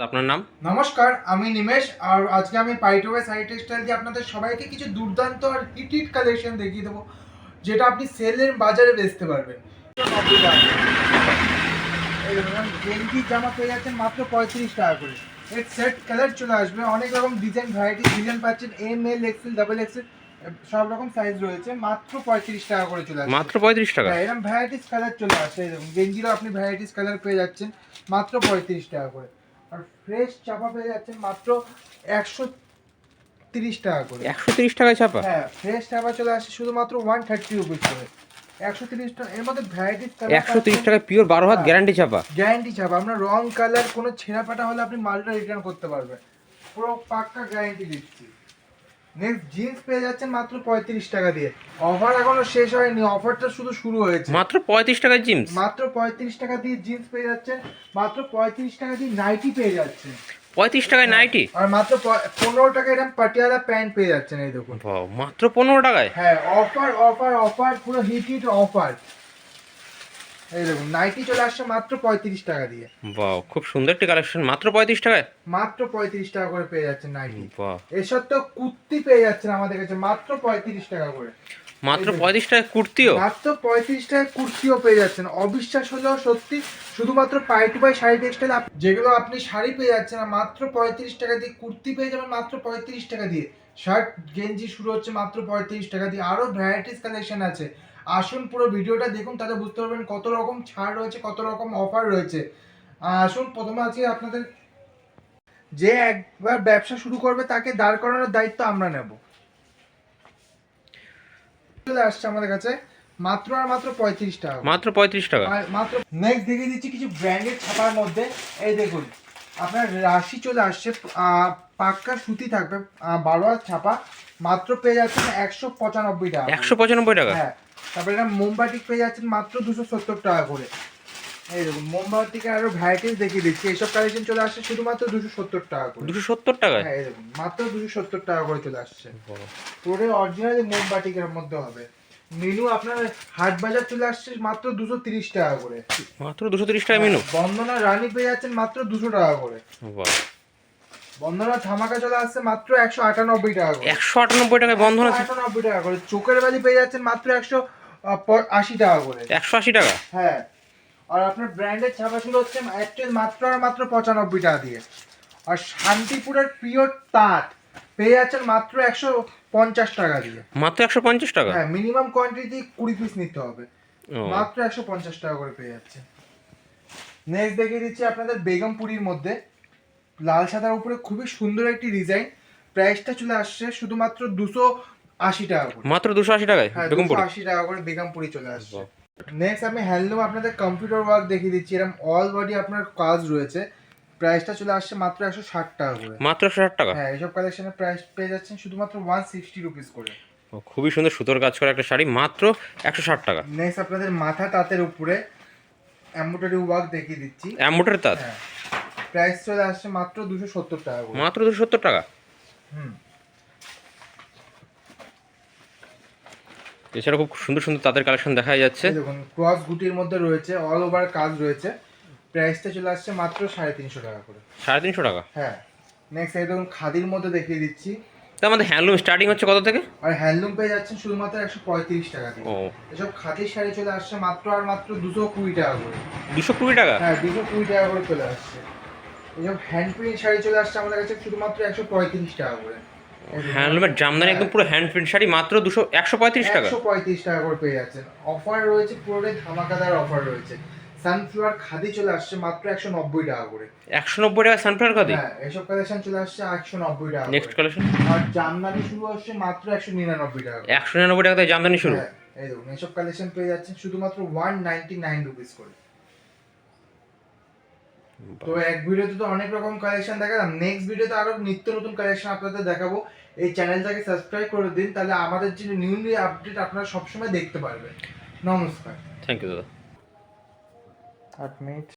আপনার নাম? নমস্কার, আমি নিমেষ। আর আজকে আমি পাইটওয়ে শাড়ি টেক্সটাইল দিয়ে আপনাদের সবাইকে কিছু দুর্দান্ত আর হিট কালেকশন দেখিয়ে দেবো, যেটা আপনি সেলের বাজারে বেচতে পারবেন। 90 টাকা। এই দেখুন, গেঞ্জি জামা পেয়ে যাচ্ছেন মাত্র 35 টাকা করে। এর সেট কালার চলে আসবে, অনেক রকম ডিজাইন ভ্যারাইটি ডিজাইন পাচ্ছেন, M L XL double XL সব রকম সাইজ রয়েছে, মাত্র 35 টাকা করে চলে আসবে। মাত্র 35 টাকা? হ্যাঁ, এরকম ভ্যারাইটিস কালার চলে আসে। এই দেখুন, গেঞ্জিরও আপনি ভ্যারাইটিস কালার পেয়ে যাচ্ছেন মাত্র 35 টাকা করে। আর ফ্রেশ চাপা পেয়ে যাচ্ছেন মাত্র 130 টাকা করে। 130 টাকায় ছাপা? হ্যাঁ, ফ্রেশ চাপা চলে আসে শুধুমাত্র 130 রুপিস করে। 130 টাকা, এর মধ্যে ভ্যারাইটিস কালার 130 টাকায় পিওর 12 হাত গ্যারান্টি ছাপা? গ্যারান্টি ছাপা। আমরা রং কালার কোনো ছেঁড়া ফাটা হলে আপনি মালটা রিটার্ন করতে পারবেন, পুরো পাক্কা গ্যারান্টি দিচ্ছি। নেক্সট জিন্স পেয়ে যাচ্ছেন মাত্র 35 টাকা দিয়ে। অফার এখনো শেষ হয়নি, অফারটা শুধু শুরু হয়েছে। মাত্র 35 টাকায় জিন্স? মাত্র 35 টাকা দিয়ে জিন্স পেয়ে যাচ্ছেন, মাত্র 35 টাকা দিয়ে নাইটি পেয়ে যাচ্ছেন। 35 টাকায় নাইটি? আর মাত্র 15 টাকা এরকম পাটিয়ালা প্যান্ট পেয়ে যাচ্ছেন। এই দেখুন, মাত্র 15 টাকায়? হ্যাঁ, অফার অফার অফার, পুরো হিট অফার। এই দেখুন, নাইটি চলে আসছে মাত্র 35 টাকা দিয়ে। বাহ, খুব সুন্দর একটি কালেকশন। মাত্র 35 টাকায়? মাত্র 35 টাকা করে পেয়ে যাচ্ছেন নাইটি। বাহ, এর সত্ত্বেও কুর্তি পেয়ে যাচ্ছেন আমাদের কাছে মাত্র 35 টাকা করে। মাত্র 35 টাকায় কুর্তিও? মাত্র 35 টাকায় কুর্তিও পেয়ে যাচ্ছেন। অবিশ্বাস হলেও সত্যি, শুধুমাত্র পাই টু বাই শাড়ি টেক্সটাইল। যেগুলো আপনি শাড়ি পেয়ে যাচ্ছেন না মাত্র 35 টাকা দিয়ে, কুর্তি পেয়ে যাবেন মাত্র 35 টাকা দিয়ে, শার্ট গেঞ্জি শুরু হচ্ছে মাত্র 35 টাকা দিয়ে। আরও ভ্যারাইটিস কালেকশন আছে, আসুন পুরো ভিডিওটা দেখুন, তাহলে বুঝতে পারবেন কত রকম ছাড় রয়েছে, কত রকম অফার রয়েছে। আসুন, প্রথমে আজকে আপনাদের, যে একবার ব্যবসা শুরু করবে তাকে দাঁড় করানোর দায়িত্ব আমরা নেব। চলে আসছে আমাদের কাছে মাত্র আর মাত্র 35 টাকা। মাত্র 35 টাকা? মাত্র। নেক্সট দেখিয়ে দিচ্ছি কিছু ব্র্যান্ডেড ছাপার মধ্যে। এই দেখুন, আপনার রাশি চলে আসছে, পাক্কা সুতি থাকবে, 12 হাত ছাপা, মাত্র পেয়ে যাচ্ছেন 195 টাকা। 195 টাকা? হ্যাঁ। তারপরে এটা মোমবাটিক পেয়ে যাচ্ছেন মাত্র 270 টাকা করে। এই দেখুন, মোমবাতিকে আরো ভ্যারাইটিস দেখিয়ে দিচ্ছি। এইসব কালেকশন চলে আসছে শুধুমাত্র 270 টাকা করে। 270 টাকায়? হ্যাঁ, এই দেখুন, মাত্র 270 টাকা করে চলে আসছে। পুরো অরিজিনাল মোমবাটিকের মধ্যে হবে। মেনু আপনার হাট বাজার চলে আসছে মাত্র 230 টাকা করে। মাত্র 230 টাকা মেনু? বন্দনা রানী পেয়ে যাচ্ছেন মাত্র 200 টাকা করে। বাহ, বন্দনা ধামাকা চলে আসছে মাত্র 198 টাকা করে। 198 টাকায় বন্ধন আছে? 198 টাকা করে। চোখের বালি পেয়ে যাচ্ছেন মাত্র 180 টাকা করে। 180 টাকা? হ্যাঁ। আর আপনার ব্র্যান্ডের ছাপা শুরু হচ্ছে মাত্র আর মাত্র 95 টাকা দিয়ে। আর শান্তিপুরের পিওর তাঁত পেয়ে যাচ্ছেন মাত্র 150 টাকা দিয়ে। মাত্র 150 টাকা? হ্যাঁ, মিনিমাম কোয়ান্টিটি 20 পিস নিতে হবে। ও, মাত্র 150 টাকা করে পেয়ে যাচ্ছে। নেক্সট দেখিয়ে দিচ্ছি আপনাদের বেগমপুরির মধ্যে, লাল সাদার উপরে খুবই সুন্দর একটি ডিজাইন। প্রাইসটা চলে আসছে শুধুমাত্র 280 টাকা করে। মাত্র 280 টাকায় হ্যাঁ, বেগমপুরি? 280 টাকা করে বেগমপুরি চলে আসছে। নেক্সট আমি হ্যান্ডলুম আপনাদের কম্পিউটার ওয়ার্ক দেখিয়ে দিচ্ছি, এরকম অল বডি আপনার কাজ রয়েছে। প্রাইসটা চলে আসছে মাত্র 160 টাকা করে। মাত্র 160 টাকা? হ্যাঁ, এইসব কালেকশনের প্রাইস পেয়ে যাচ্ছেন শুধুমাত্র 160 রুপিস করে। খুবই সুন্দর সুতোর কাজ করা একটা শাড়ি, মাত্র 160 টাকা। নেক্সট আপনাদের মাথা তাঁতের উপরে এমব্রয়ডারি ওয়ার্ক দেখিয়ে দিচ্ছি। এমব্রয়ডারি তাঁত? হ্যাঁ, প্রাইস চলে আসছে মাত্র 270 টাকা করে। মাত্র 270 টাকা? হুম। এছাড়া খুব সুন্দর সুন্দর তাদের কালেকশন দেখা যাচ্ছে। দেখুন, ক্রস গুটির মধ্যে রয়েছে, অল ওভার কাজ রয়েছে। প্রাইসটা চলে আসছে মাত্র 350 টাকা করে। 350 টাকা? হ্যাঁ। নেক্সট এই দেখুন, খাদির মধ্যে দেখিয়ে দিচ্ছি। তার মধ্যে হ্যান্ডলুম স্টার্টিং হচ্ছে কত থেকে? আর হ্যান্ডলুম পেয়ে যাচ্ছেন শুধুমাত্র 135 টাকা দিয়ে। ও, এসব খাদির শাড়ি চলে আসছে মাত্র আর মাত্র 220 টাকা করে। 220 টাকা? হ্যাঁ, 220 টাকা করে চলে আসছে। এসব হ্যান্ড প্রিন্ট শাড়ি চলে আসছে আমাদের কাছে শুধুমাত্র 135 টাকা করে। হ্যান্ডলুমের জামদানি একদম পুরো হ্যান্ড প্রিন্ট শাড়ি, মাত্র 135 টাকা? 135 টাকা করে পেয়ে যাচ্ছেন। অফার রয়েছে, পুরোটাই ধামাকাদার অফার রয়েছে। সানফ্লাওয়ার খাদি চলে আসছে মাত্র 190 টাকা করে। 190 টাকা সানফ্লাওয়ার খাদি? হ্যাঁ, এসব কালেকশন চলে আসছে 190 টাকা। Next collection? আর জামদানি শুরু হচ্ছে মাত্র 199 টাকা। 199 টাকা থেকে জামদানি শুরু? হ্যাঁ, এই দেখুন, এসব কালেকশন পেয়ে যাচ্ছেন শুধুমাত্র 199 রুপিস করে। তো এক ভিডিওতে তো অনেক রকম কালেকশন দেখালাম, নেক্সট ভিডিওতে আরো নিত্য নতুন কালেকশন আপনাদের দেখাবো। এই চ্যানেলটাকে সাবস্ক্রাইব করে দিন, তাহলে আমাদের যে নিউলি আপডেট আপনারা সবসময় দেখতে পারবেন। নমস্কার। থ্যাংক ইউ দাদা। 8 মিনিট।